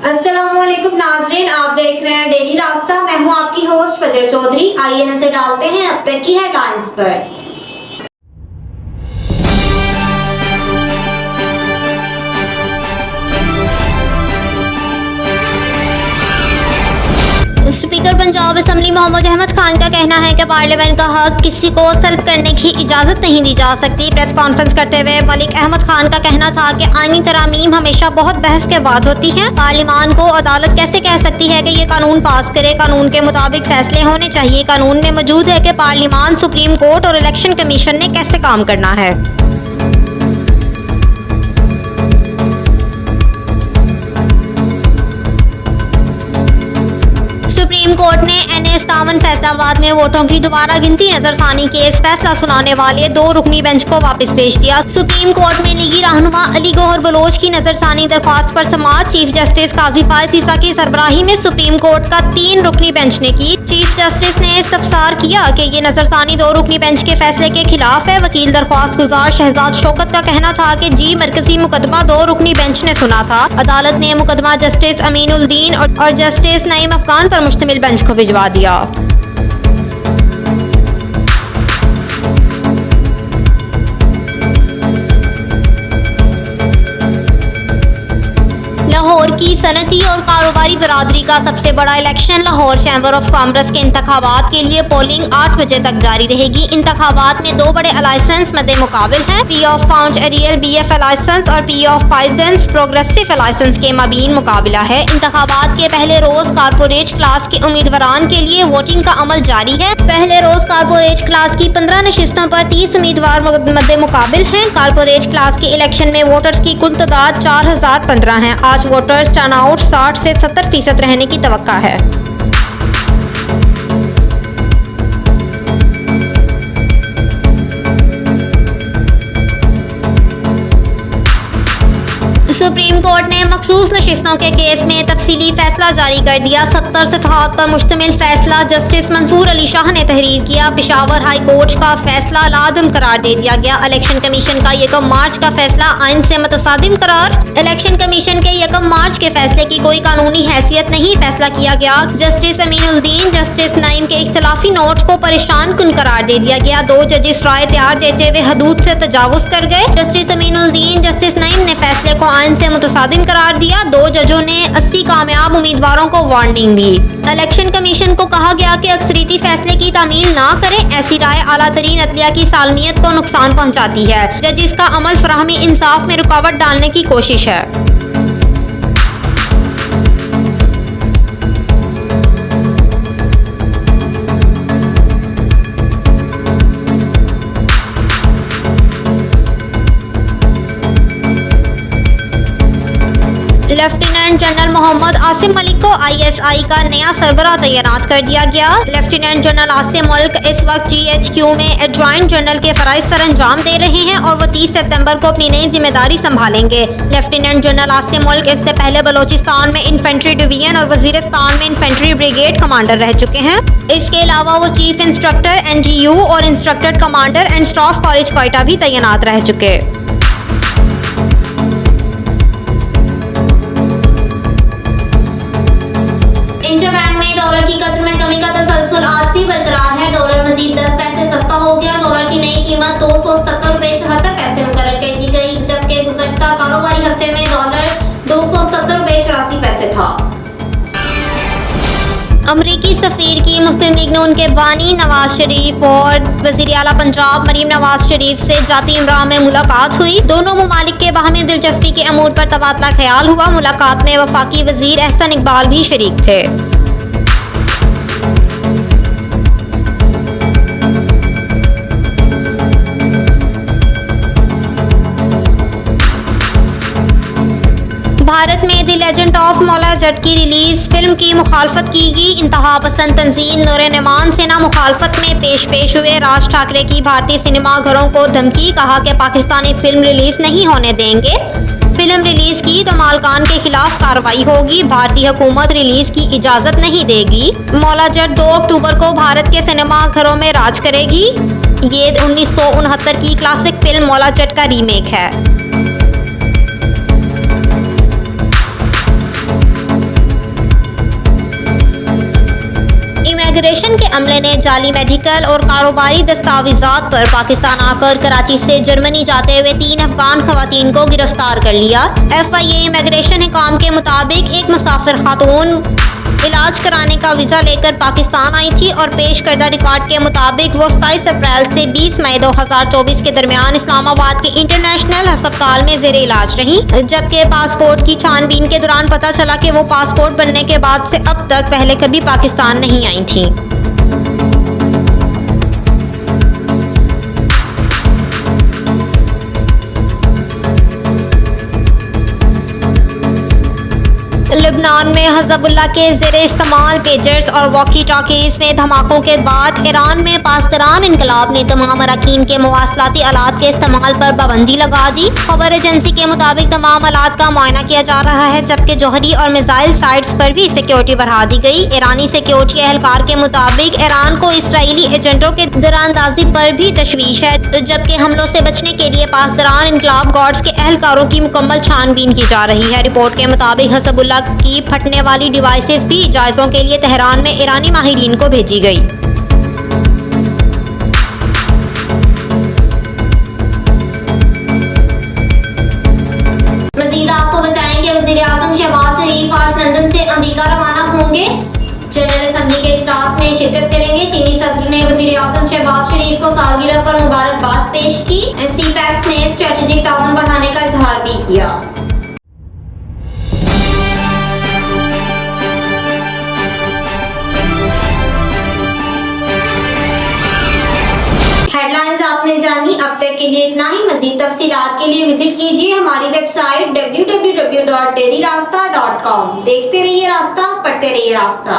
अस्सलामुअलैकुम नाजरीन, आप देख रहे हैं डेली रास्ता। मैं हूं आपकी होस्ट फजर चौधरी। आइए नजर डालते हैं अब तक की हेडलाइंस पर। स्पीकर पंजाब असम्बली मोहम्मद अहमद खान का कहना है कि पार्लियामेंट का हक किसी को सल्ब करने की इजाज़त नहीं दी जा सकती। प्रेस कॉन्फ्रेंस करते हुए मलिक अहमद खान का कहना था कि आईनी तरामीम हमेशा बहुत बहस के बाद होती हैं। पार्लियामान को अदालत कैसे कह सकती है कि ये कानून पास करे? कानून के मुताबिक फैसले होने चाहिए। कानून में मौजूद है कि पार्लियामान, सुप्रीम कोर्ट और इलेक्शन कमीशन ने कैसे काम करना है। सुप्रीम कोर्ट ने NA-57 फैसलाबाद में वोटों की दोबारा गिनती नजरसानी केस फैसला सुनाने वाले 2 रुकनी बेंच को वापस भेज दिया। सुप्रीम कोर्ट में लीगी रहनुमा अली गौहर बलोच की नजरसानी दरख्वास्त पर समाअत चीफ जस्टिस काजी फायज ईसा की सरबराही में सुप्रीम कोर्ट का 3 रुकनी बेंच ने की। चीफ जस्टिस ने इस्तफसार किया कि ये नजरसानी 2 रुकनी बेंच के फैसले के खिलाफ है। वकील दरख्वास्त गुजार शहजाद शौकत का कहना था कि जी मरकजी मुकदमा 2 रुकनी बेंच ने सुना था। अदालत ने मुकदमा जस्टिस अमीनुल दीन और जस्टिस नईम अफगान पर मुश्तमिल बेंच को भिजवा दिया। लाहौर की सनती और कारोबारी बरादरी का सबसे बड़ा election Lahore chamber of commerce के इंतखाबात के लिए पोलिंग 8 बजे तक जारी रहेगी। इंतखाबात में 2 बड़े अलाइसेंस मद्दे मुकाबिल हैं। पी ऑफ फाउंड एरियल BF अलाइसेंस और पी ऑफ फाइजेंस प्रोग्रेसिव अलाइसेंस के माबीन मुकाबला है। इंतखाबात के पहले रोज कारपोरेट क्लास के उम्मीदवारान के लिए वोटिंग का अमल जारी है। पहले रोज कारपोरेट क्लास की 15 नशिस्तों पर 30 उम्मीदवार मद्दे मुकाबिल हैं। कारपोरेट क्लास के इलेक्शन में वोटर्स की कुल तादाद 4015 है। आज वोटर्स टर्नआउट 60 से 70% रहने की तवक्का है। सुप्रीम कोर्ट ने मखसूस नशिस्तों के केस में तफसीली फैसला जारी कर दिया। 70 सफ़हात पर मुश्तमिल फैसला जस्टिस मंसूर अली शाह ने तहरीर किया। पेशावर हाई कोर्ट का फैसला लादम करार दे दिया गया। इलेक्शन कमीशन का 1 मार्च का फैसला आइन से मुतसादिम करार। इलेक्शन कमीशन के 1 मार्च के फैसले की कोई कानूनी हैसियत नहीं, फैसला किया गया। जस्टिस अमीनुल दीन, जस्टिस नईम के इख्तलाफी नोट को परेशान कुन करार दे दिया गया। 2 जजिस राय तैयार देते हुए हदूद से तजावुज कर गए। जस्टिस अमीनुल दीन, जस्टिस नईम ने फैसले को आइन से मुतसादिम करार दिया। 2 जजों ने 80 कामयाब उम्मीदवारों को वार्निंग दी। इलेक्शन कमीशन को कहा गया कि अक्सरियती फैसले की तामील ना करें। ऐसी राय आला तरीन अदलिया की सालमियत को नुकसान पहुंचाती है। जजिस का अमल फराहमी इंसाफ में रुकावट डालने की कोशिश है। लेफ्टिनेंट जनरल मोहम्मद आसिम मलिक को ISI का नया सरबराह तैनात कर दिया गया। लेफ्टिनेंट जनरल आसिम मलिक इस वक्त GHQ में एडजॉइंट जनरल के फराइज सर अंजाम दे रहे हैं और वो 30 सितंबर को अपनी नई जिम्मेदारी संभालेंगे। लेफ्टिनेंट जनरल आसिम मलिक इससे पहले बलोचिस्तान में इन्फेंट्री डिवीजन और वजीरिस्तान में इन्फेंट्री ब्रिगेड कमांडर रह चुके हैं। इसके अलावा वो चीफ इंस्ट्रक्टर NGU और instructor commander and staff college Quetta भी तैनात रह चुके। इंटरबैंक में डॉलर की कदर में कमी का तसलसल आज भी बरकरार है। डॉलर मजीद 10 पैसे सस्ता हो गया। डॉलर की नई कीमत 270 रुपए 74 पैसे मुकर्रर कर दी गई, जबकि गुज़श्ता कारोबारी हफ्ते में डॉलर 270 रुपए 84 पैसे था। अमरीकी सफ़ीर की मुस्लिम लीग नून के बानी नवाज शरीफ और वज़ीर आला पंजाब मरीम नवाज शरीफ से जाती इमराह में मुलाकात हुई। दोनों ममालिक के बाहमी दिलचस्पी के अमूर पर तबादला ख्याल हुआ। मुलाकात में वफाकी वज़ीर एहसन इकबाल भी शरीक थे। भारत में the legend of Maula Jatt की रिलीज फिल्म की मुखालफत की गई। इंतहा पसंद तंजीम नूर-ए-नमान सेना मुखालफत में पेश हुए। राज ठाकरे की भारतीय सिनेमा घरों को धमकी, कहा कि पाकिस्तानी फिल्म रिलीज नहीं होने देंगे। फिल्म रिलीज की तो मालकान के खिलाफ कार्रवाई होगी। भारतीय हुकूमत रिलीज की इजाजत नहीं देगी। मौला जट 2 अक्टूबर को भारत के सिनेमा घरों में राज करेगी। ये 1969 की क्लासिक फिल्म मौला जट का रीमेक है। इमिग्रेशन के अमले ने जाली मेडिकल और कारोबारी दस्तावेजात पर पाकिस्तान आकर कराची से जर्मनी जाते हुए 3 अफगान खवातीन को गिरफ्तार कर लिया। FIA इमिग्रेशन हुकाम के मुताबिक एक मुसाफिर खातून इलाज कराने का वीज़ा लेकर पाकिस्तान आई थी और पेश करदा रिकॉर्ड के मुताबिक वो 27 अप्रैल से 20 मई 2024 के दरमियान इस्लामाबाद के इंटरनेशनल अस्पताल में ज़ेरे इलाज रही, जबकि पासपोर्ट की छानबीन के दौरान पता चला कि वो पासपोर्ट बनने के बाद से अब तक पहले कभी पाकिस्तान नहीं आई थी। लेबनान में हिज़्बुल्लाह के ज़ेरे इस्तेमाल पेजर्स और वॉकी टॉकीज़ में धमाकों के बाद ईरान में पासदारान इनकलाब ने तमाम अरकान के मवासलाती आलात के इस्तेमाल पर पाबंदी लगा दी। खबर एजेंसी के मुताबिक तमाम आलात का मुआयना किया जा रहा है, जबकि जौहरी और मिसाइल साइट्स पर भी सिक्योरिटी बढ़ा दी गई। ईरानी सिक्योरिटी एहलकार के मुताबिक ईरान को इसराइली एजेंटों के दरानंदाजी पर भी तशवीश है, जबकि हमलों से बचने के लिए पासदारान इनकलाब गार्ड्स के एहलकारों की मुकम्मल छानबीन की जा रही है। रिपोर्ट के मुताबिक हिज़्बुल्लाह की फटने वाली डिवाइसेस भी जायज़ों के लिए तेहरान में ईरानी माहिरीन को भेजी गई। मज़ीद आपको बताएं कि वज़ीर आज़म शहबाज शरीफ आज लंदन से अमेरिका रवाना होंगे। जनरल असम्बली के इजलास में शिरकत करेंगे। चीनी सदर ने वज़ीर आज़म शहबाज शरीफ को सालगिरह पर मुबारकबाद पेश की। CPEC में स्ट्रेटेजिक ताउन बढ़ाने का इजहार भी किया। हेडलाइंस आपने जानी, अब तक के लिए इतना ही। मज़ीद तफसीलात के लिए विजिट कीजिए हमारी वेबसाइट www.dailyraasta.com। देखते रहिए रास्ता, पढ़ते रहिए रास्ता।